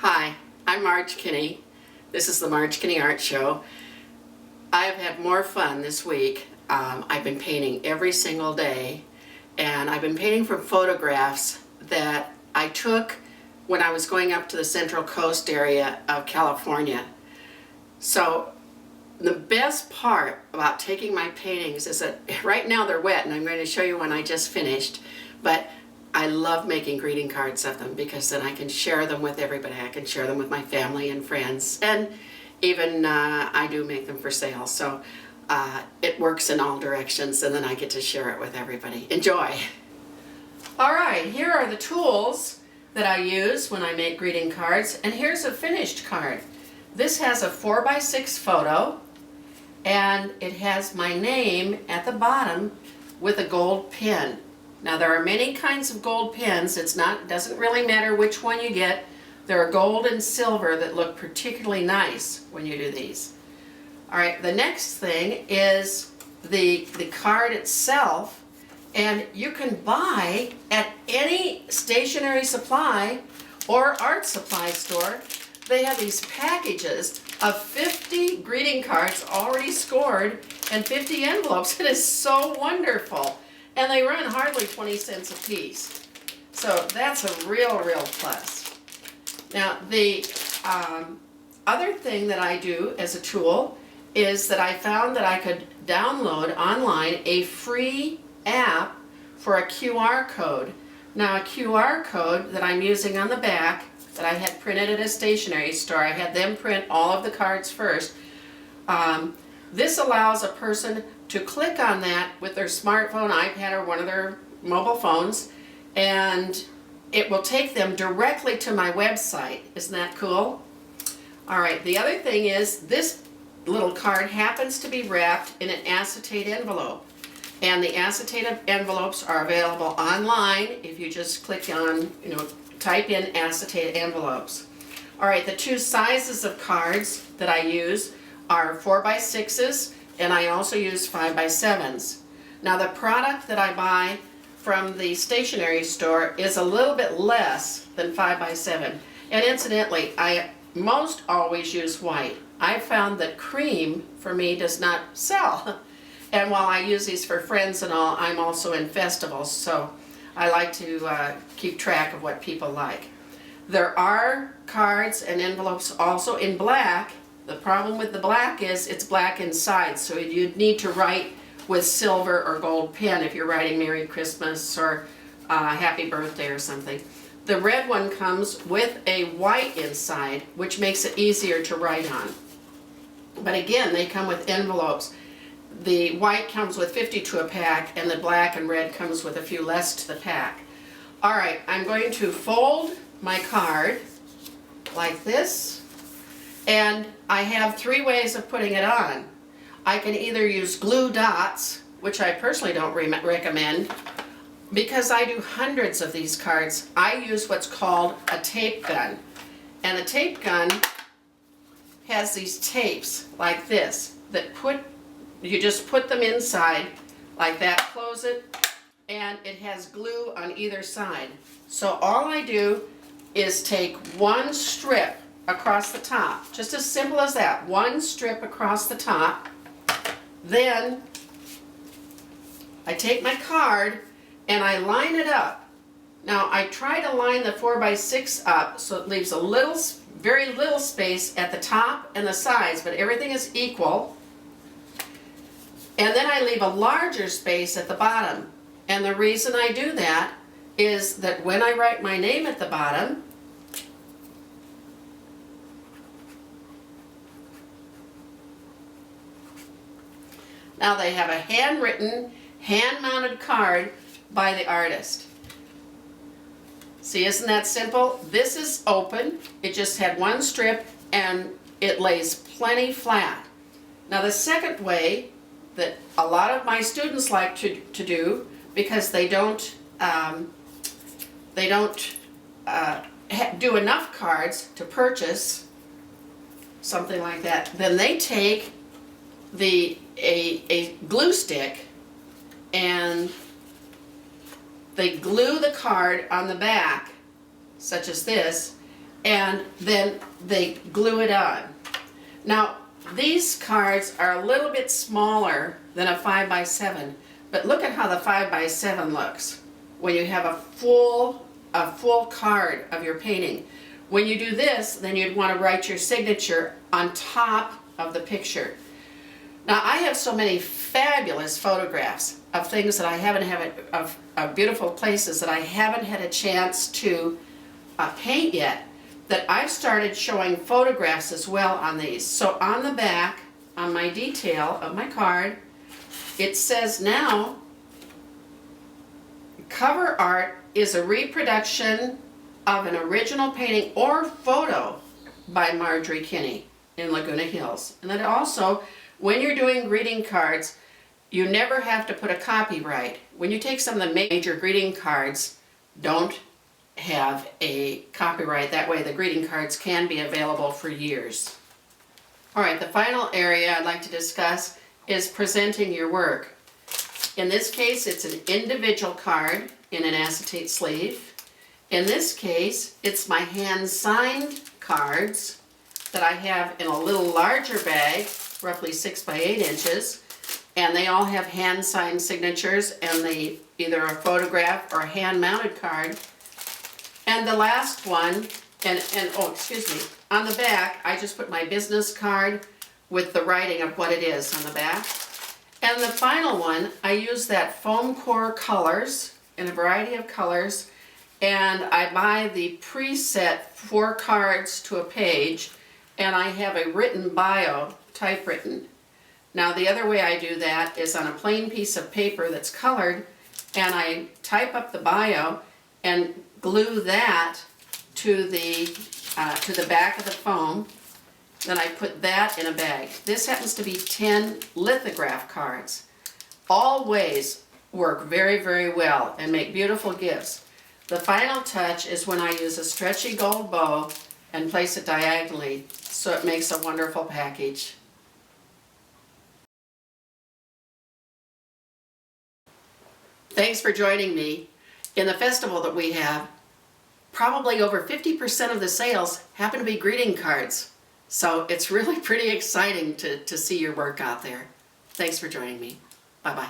Hi, I'm Marge Kinney. This is the Marge Kinney Art Show. I have had more fun this week. I've been painting every single day, and I've been painting from photographs that I took when I was going up to the Central Coast area of California. So the best part about taking my paintings is that right now they're wet, and I'm going to show you one I just finished, but I love making greeting cards of them because then I can share them with everybody. I can share them with my family and friends, and even I do make them for sale. So it works in all directions, and then I get to share it with everybody. Enjoy! All right, here are the tools that I use when I make greeting cards, and here's a finished card. This has a 4x6 photo, and it has my name at the bottom with a gold pin. Now there are many kinds of gold pins. It doesn't really matter which one you get. There are gold and silver that look particularly nice when you do these. All right, the next thing is the card itself, and you can buy at any stationery supply or art supply store. They have these packages of 50 greeting cards already scored and 50 envelopes. It is so wonderful. And they run hardly 20 cents a piece. So that's a real plus. Now the other thing that I do as a tool is that I found that I could download online a free app for a QR code. Now a QR code that I'm using on the back that I had printed at a stationery store, I had them print all of the cards first. This allows a person to click on that with their smartphone, iPad, or one of their mobile phones, and it will take them directly to my website. Isn't that cool? All right, the other thing is this little card happens to be wrapped in an acetate envelope, and the acetate envelopes are available online if you just click on, type in acetate envelopes. All right, the two sizes of cards that I use are 4x6s, and I also use 5x7s. Now the product that I buy from the stationery store is a little bit less than 5x7. And incidentally, I most always use white. I found that cream for me does not sell. And while I use these for friends and all, I'm also in festivals, so I like to keep track of what people like. There are cards and envelopes also in black. The problem with the black is it's black inside, so you'd need to write with silver or gold pen if you're writing Merry Christmas or Happy Birthday or something. The red one comes with a white inside, which makes it easier to write on. But again, they come with envelopes. The white comes with 50 to a pack, and the black and red comes with a few less to the pack. All right, I'm going to fold my card like this. And I have three ways of putting it on. I can either use glue dots, which I personally don't recommend, because I do hundreds of these cards. I use what's called a tape gun. And a tape gun has these tapes like this that you just put them inside like that, close it, and it has glue on either side. So all I do is take one strip across the top, just as simple as that, one strip across the top. Then I take my card and I line it up. Now I try to line the 4x6 up so it leaves very little space at the top and the sides, but everything is equal. And then I leave a larger space at the bottom. And the reason I do that is that when I write my name at the bottom, now they have a handwritten, hand-mounted card by the artist. See, isn't that simple? This is open. It just had one strip and it lays plenty flat. Now the second way that a lot of my students like to do, because they don't do enough cards to purchase something like that, then they take a glue stick and they glue the card on the back, such as this, and then they glue it on. Now, these cards are a little bit smaller than a 5x7, but look at how the 5x7 looks when you have a full card of your painting. When you do this, then you'd want to write your signature on top of the picture. Now, I have so many fabulous photographs of things that I haven't had, of beautiful places that I haven't had a chance to paint yet, that I've started showing photographs as well on these. So on the back, on my detail of my card, it says now, cover art is a reproduction of an original painting or photo by Marge Kinney in Laguna Hills. And then also, when you're doing greeting cards, you never have to put a copyright. When you take some of the major greeting cards, don't have a copyright. That way the greeting cards can be available for years. All right, the final area I'd like to discuss is presenting your work. In this case, it's an individual card in an acetate sleeve. In this case, it's my hand-signed cards that I have in a little larger bag, roughly 6 by 8 inches, and they all have hand-signed signatures, and they either a photograph or a hand-mounted card. And the last one, oh, excuse me, on the back, I just put my business card with the writing of what it is on the back. And the final one, I use that foam core colors in a variety of colors, and I buy the preset 4 cards to a page, and I have a written bio, typewritten. Now the other way I do that is on a plain piece of paper that's colored, and I type up the bio and glue that to the back of the foam. Then I put that in a bag. This happens to be 10 lithograph cards. All ways work very, very well and make beautiful gifts. The final touch is when I use a stretchy gold bow and place it diagonally, so it makes a wonderful package. Thanks for joining me. In the festival that we have, probably over 50% of the sales happen to be greeting cards. So it's really pretty exciting to see your work out there. Thanks for joining me. Bye-bye.